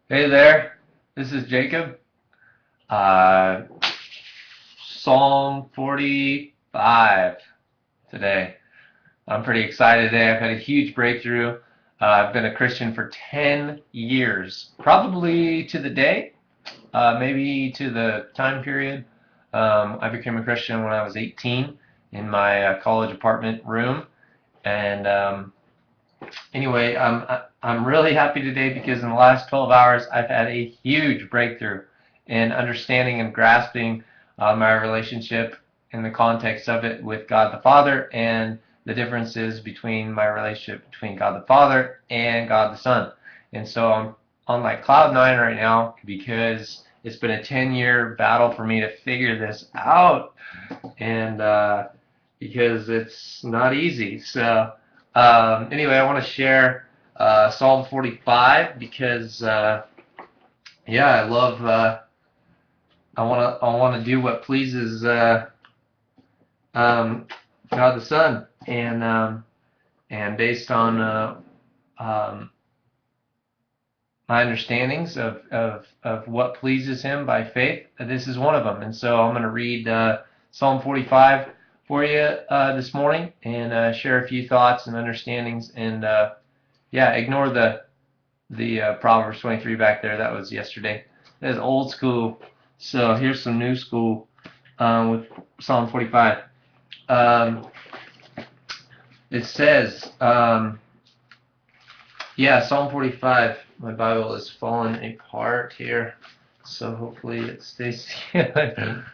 Hey there, this is Jacob. Uh, Psalm 45 today. I'm pretty excited today. I've had a huge breakthrough. I've been a Christian for 10 years, probably to the day, maybe to the time period. I became a Christian when I was 18 in my college apartment room. And anyway, I'm really happy today because in the last 12 hours I've had a huge breakthrough in understanding and grasping my relationship in the context of it with God the Father and the differences between my relationship between God the Father and God the Son. And so I'm on like cloud nine right now because it's been a 10-year battle for me to figure this out, and because it's not easy. So anyway, I want to share Psalm 45 because yeah, I love. I want to do what pleases um, God the Son, and based on um, my understandings of what pleases Him by faith, this is one of them. And so I'm going to read Psalm 45 for you this morning and share a few thoughts and understandings. And yeah, ignore the Proverbs 23 back there. That was yesterday. That is old school. So here's some new school with Psalm 45. Um, it says, yeah, Psalm 45. My Bible is falling apart here, so hopefully it stays together.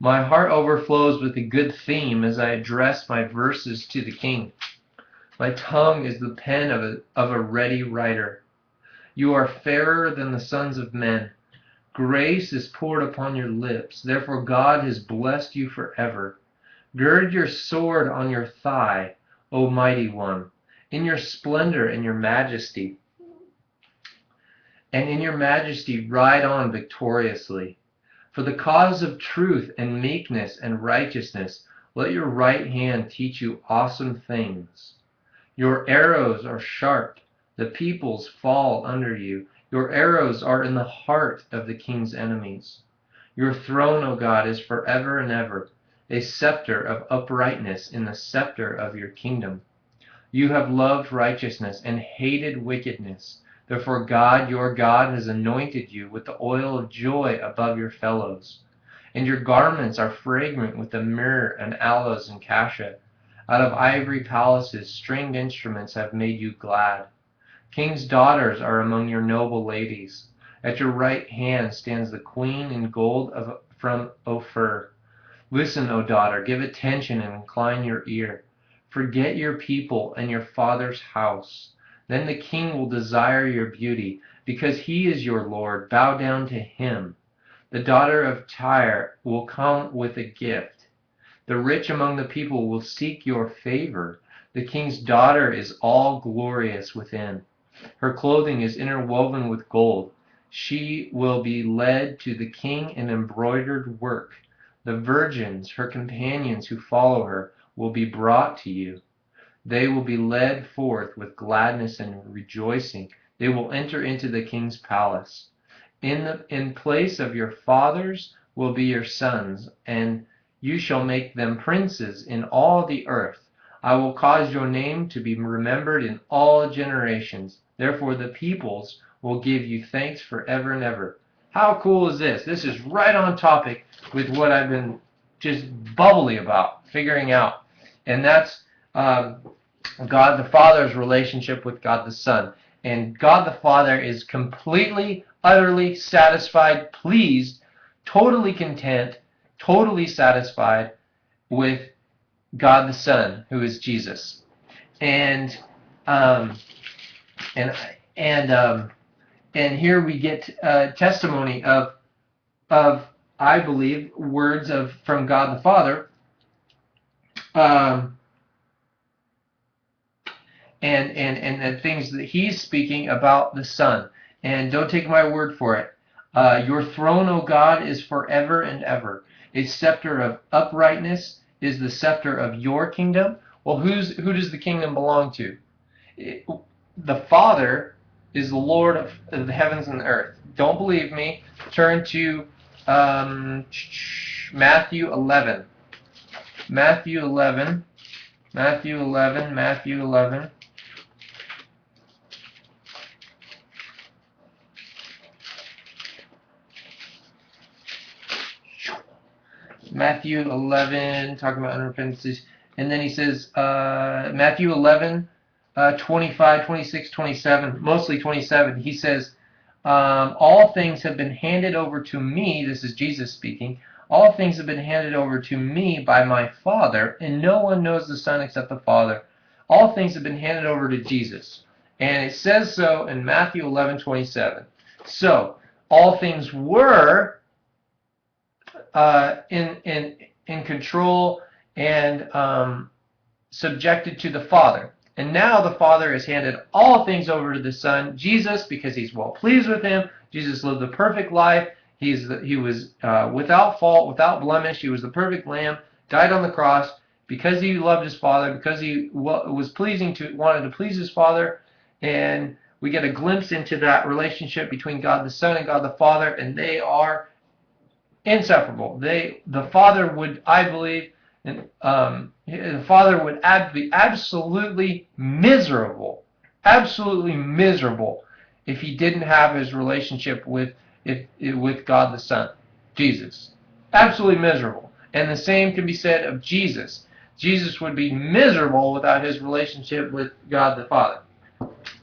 My heart overflows with a good theme as I address my verses to the King. My tongue is the pen of a ready writer. You are fairer than the sons of men. Grace is poured upon your lips. Therefore God has blessed you forever. Gird your sword on your thigh, O mighty one, in your splendor and your majesty. And in your majesty ride on victoriously. For the cause of truth and meekness and righteousness, let your right hand teach you awesome things. Your arrows are sharp, the peoples fall under you. Your arrows are in the heart of the king's enemies. Your throne, O God, is forever and ever, a scepter of uprightness in the scepter of your kingdom. You have loved righteousness and hated wickedness. Therefore God, your God, has anointed you with the oil of joy above your fellows. And your garments are fragrant with the myrrh and aloes and cassia. Out of ivory palaces, stringed instruments have made you glad. King's daughters are among your noble ladies. At your right hand stands the queen in gold from Ophir. Listen, O daughter, give attention and incline your ear. Forget your people and your father's house. Then the king will desire your beauty, because he is your Lord. Bow down to him. The daughter of Tyre will come with a gift. The rich among the people will seek your favor. The king's daughter is all glorious within. Her clothing is interwoven with gold. She will be led to the king in embroidered work. The virgins, her companions who follow her, will be brought to you. They will be led forth with gladness and rejoicing. They will enter into the king's palace. In place of your fathers will be your sons, and you shall make them princes in all the earth. I will cause your name to be remembered in all generations. Therefore the peoples will give you thanks forever and ever. How cool is this? This is right on topic with what I've been just bubbly about figuring out. And that's God the Father's relationship with God the Son. And God the Father is completely, utterly satisfied, pleased, totally content, totally satisfied with God the Son, who is Jesus. And um, and and and here we get testimony of I believe words of from God the Father. Um, and the things that he's speaking about the Son. And don't take my word for it. Your throne, O God, is forever and ever. A scepter of uprightness is the scepter of your kingdom. Well, who does the kingdom belong to? The Father is the Lord of the heavens and the earth. Don't believe me? Turn to Matthew 11. Matthew 11. Matthew 11. Matthew 11. Matthew 11, talking about unrepentance. And then he says, Matthew 11, 25, 26, 27, mostly 27. He says, all things have been handed over to me. This is Jesus speaking. All things have been handed over to me by my Father, and no one knows the Son except the Father. All things have been handed over to Jesus. And it says so in Matthew 11, 27. So, all things were in control and subjected to the Father. And now the Father has handed all things over to the Son, Jesus, because he's well pleased with him. Jesus lived the perfect life. He was without fault, without blemish. He was the perfect lamb, died on the cross because he loved his Father, because he was wanted to please his Father. And we get a glimpse into that relationship between God the Son and God the Father, and they are inseparable. The Father would, I believe, the Father would be absolutely miserable if he didn't have his relationship with God the Son, Jesus. Absolutely miserable. And the same can be said of Jesus. Jesus would be miserable without his relationship with God the Father.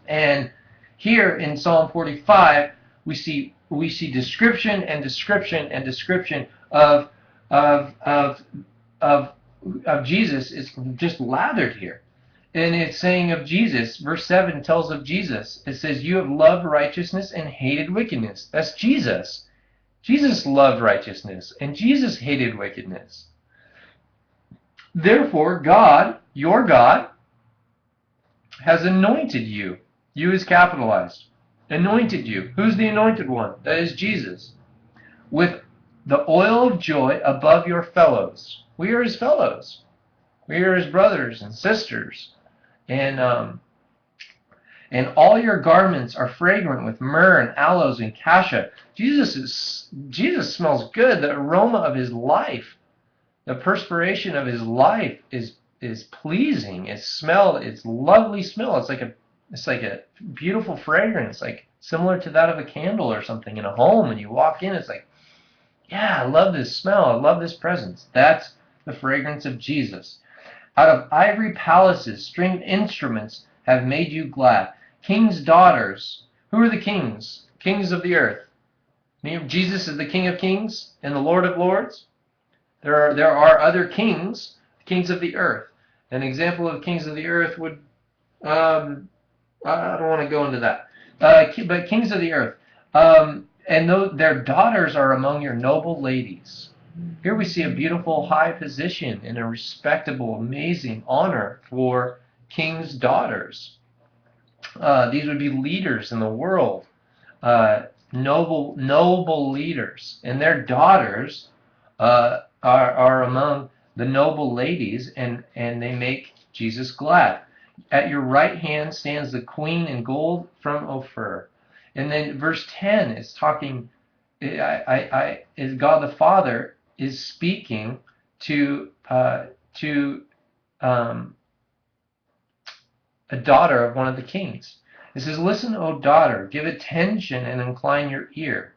And here in Psalm 45, we see description and description and description of Jesus is just lathered here. And it's saying of Jesus, verse 7 tells of Jesus. It says, you have loved righteousness and hated wickedness. That's Jesus. Jesus loved righteousness and Jesus hated wickedness. Therefore, God, your God, has anointed you. You is capitalized. Anointed you. Who's the anointed one? That is Jesus. With the oil of joy above your fellows. We are his fellows. We are his brothers and sisters. And all your garments are fragrant with myrrh and aloes and cassia. Jesus smells good. The aroma of his life, the perspiration of his life is pleasing. It's lovely smell. It's like a beautiful fragrance, like similar to that of a candle or something in a home. When you walk in, it's like, yeah, I love this smell. I love this presence. That's the fragrance of Jesus. Out of ivory palaces, stringed instruments have made you glad. King's daughters. Who are the kings? Kings of the earth. Jesus is the King of kings and the Lord of lords. There are other kings of the earth. An example of kings of the earth would, I don't want to go into that. But kings of the earth. And their daughters are among your noble ladies. Here we see a beautiful high position and a respectable, amazing honor for kings' daughters. These would be leaders in the world, noble leaders, and their daughters are among the noble ladies, and they make Jesus glad. At your right hand stands the queen in gold from Ophir. And then verse 10 is talking, is God the Father is speaking to a daughter of one of the kings. It says, listen, O daughter, give attention and incline your ear.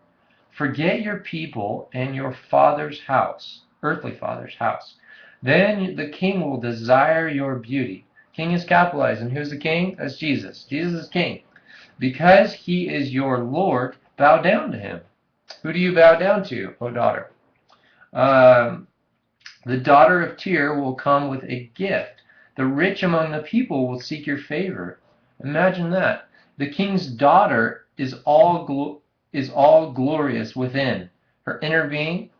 Forget your people and your father's house, earthly father's house. Then the king will desire your beauty. King is capitalized, and who's the king? That's Jesus. Jesus is king. Because he is your Lord, bow down to him. Who do you bow down to, O daughter? The daughter of Tyre will come with a gift. The rich among the people will seek your favor. Imagine that. The king's daughter is all glorious within. Her inner being,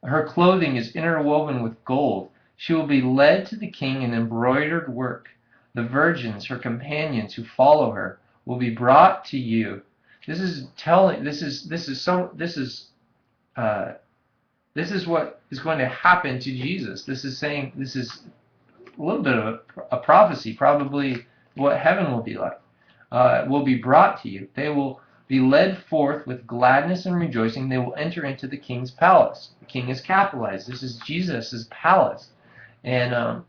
her clothing is interwoven with gold. She will be led to the king in embroidered work. The virgins, her companions who follow her, will be brought to you. This is what is going to happen to Jesus. This is a little bit of a prophecy, probably what heaven will be like. will be brought to you. They will be led forth with gladness and rejoicing. They will enter into the king's palace. The king is capitalized. This is Jesus' palace. And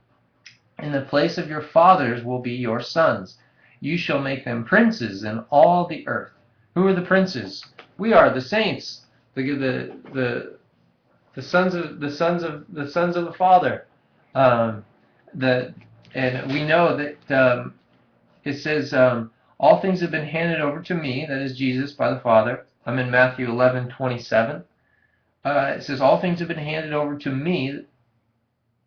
in the place of your fathers will be your sons. You shall make them princes in all the earth. Who are the princes? We are the saints, the sons of the Father. And we know that it says, all things have been handed over to me, that is Jesus, by the Father. I'm in Matthew 11:27. It says, all things have been handed over to me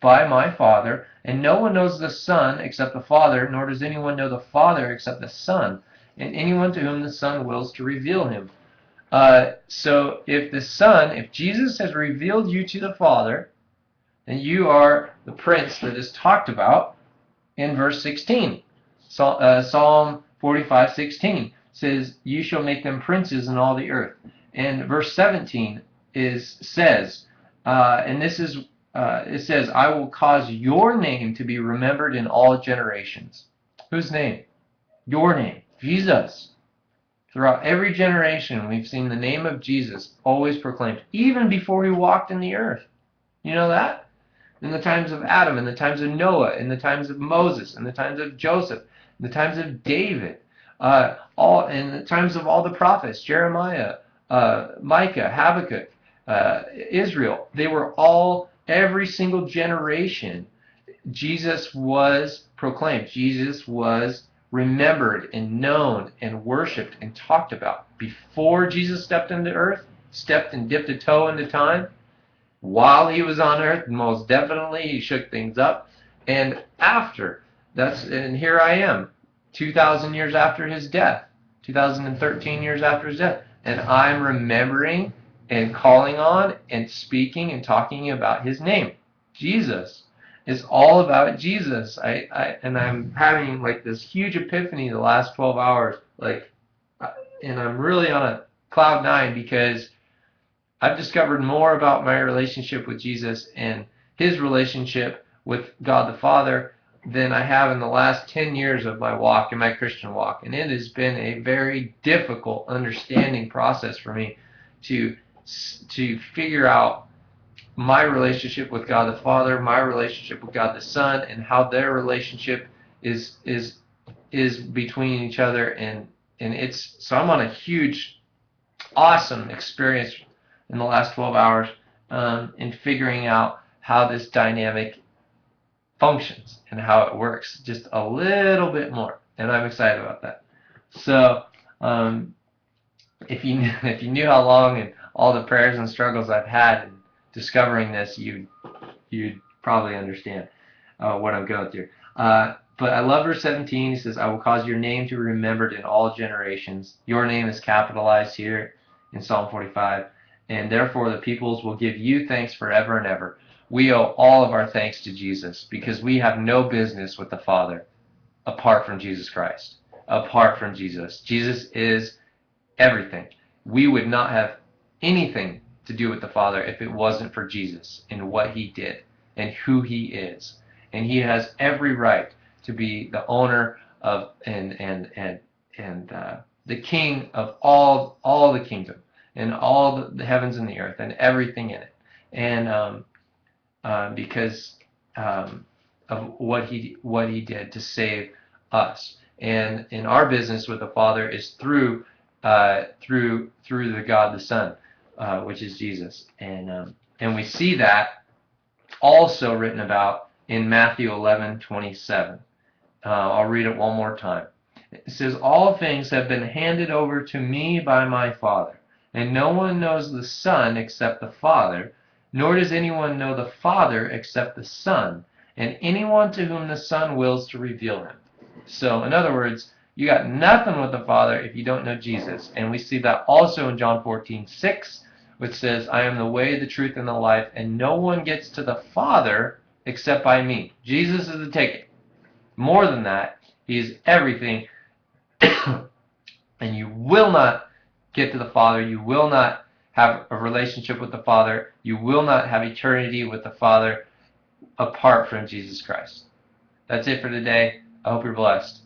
by my Father, and no one knows the Son except the Father, nor does anyone know the Father except the Son, and anyone to whom the Son wills to reveal him. So if Jesus has revealed you to the Father, then you are the prince that is talked about in verse 16. Psalm 45:16 says, you shall make them princes in all the earth. And verse 17 says, it says, I will cause your name to be remembered in all generations. Whose name? Your name. Jesus. Throughout every generation, we've seen the name of Jesus always proclaimed, even before he walked in the earth. You know that? In the times of Adam, in the times of Noah, in the times of Moses, in the times of Joseph, in the times of David, in the times of all the prophets, Jeremiah, Micah, Habakkuk, Israel, they were all, every single generation, Jesus was proclaimed. Jesus was remembered and known and worshipped and talked about. Before Jesus stepped into earth, stepped and dipped a toe into time, while he was on earth, most definitely he shook things up. And after, and here I am, 2,000 years after his death, 2013 years after his death, and I'm remembering and calling on and speaking and talking about his name. Jesus is all about Jesus. And I'm having like this huge epiphany the last 12 hours, and I'm really on a cloud nine because I've discovered more about my relationship with Jesus and his relationship with God the Father than I have in the last 10 years of my walk, in my Christian walk. And it has been a very difficult understanding process for me to figure out my relationship with God the Father, my relationship with God the Son, and how their relationship is between each other. And so I'm on a huge, awesome experience in the last 12 hours in figuring out how this dynamic functions and how it works just a little bit more, and I'm excited about that. So if you knew how long and all the prayers and struggles I've had in discovering this, you'd probably understand what I'm going through. But I love verse 17. He says, I will cause your name to be remembered in all generations. Your name is capitalized here in Psalm 45. And therefore the peoples will give you thanks forever and ever. We owe all of our thanks to Jesus because we have no business with the Father apart from Jesus Christ, apart from Jesus. Jesus is everything. We would not have anything to do with the Father if it wasn't for Jesus and what he did and who he is. And he has every right to be the owner of and the king of all the kingdom and all the heavens and the earth and everything in it. And because of what he did to save us. And in our business with the Father is through the God the Son, which is Jesus. And we see that also written about in Matthew 11:27. I'll read it one more time. It says, all things have been handed over to me by my Father, and no one knows the Son except the Father, nor does anyone know the Father except the Son, and anyone to whom the Son wills to reveal him. So, in other words, you got nothing with the Father if you don't know Jesus. And we see that also in John 14:6, which says, I am the way, the truth, and the life, and no one gets to the Father except by me. Jesus is the ticket. More than that, he is everything. And you will not get to the Father. You will not have a relationship with the Father. You will not have eternity with the Father apart from Jesus Christ. That's it for today. I hope you're blessed.